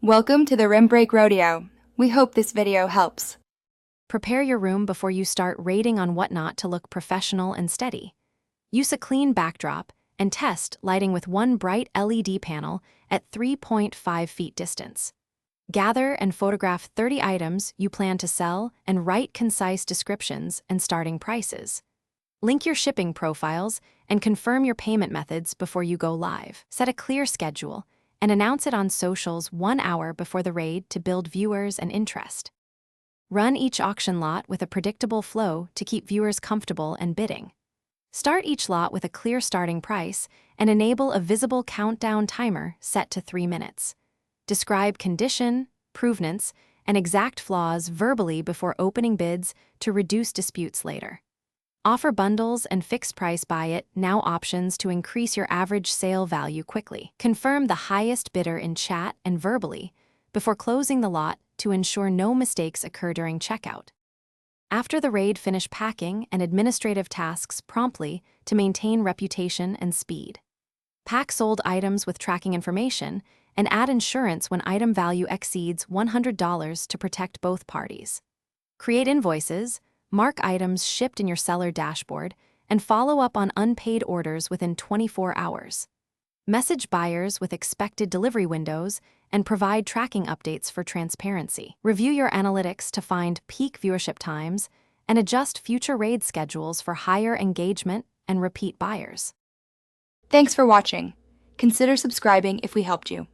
Welcome to the Rim Break Rodeo. We hope this video helps. Prepare your room before you start raiding on Whatnot to look professional and steady. Use a clean backdrop and test lighting with one bright LED panel at 3.5 feet distance. Gather and photograph 30 items you plan to sell and write concise descriptions and starting prices. Link your shipping profiles and confirm your payment methods before you go live. Set a clear schedule and announce it on socials 1 hour before the raid to build viewers and interest. Run each auction lot with a predictable flow to keep viewers comfortable and bidding. Start each lot with a clear starting price and enable a visible countdown timer set to 3 minutes. Describe condition, provenance, and exact flaws verbally before opening bids to reduce disputes later. Offer bundles and fixed price buy it now options to increase your average sale value quickly. Confirm the highest bidder in chat and verbally before closing the lot to ensure no mistakes occur during checkout. After the raid, finish packing and administrative tasks promptly to maintain reputation and speed. Pack sold items with tracking information and add insurance when item value exceeds $100 to protect both parties. Create invoices, mark items shipped in your seller dashboard, and follow up on unpaid orders within 24 hours. Message buyers with expected delivery windows and provide tracking updates for transparency. Review your analytics to find peak viewership times and adjust future raid schedules for higher engagement and repeat buyers. Thanks for watching. Consider subscribing if we helped you.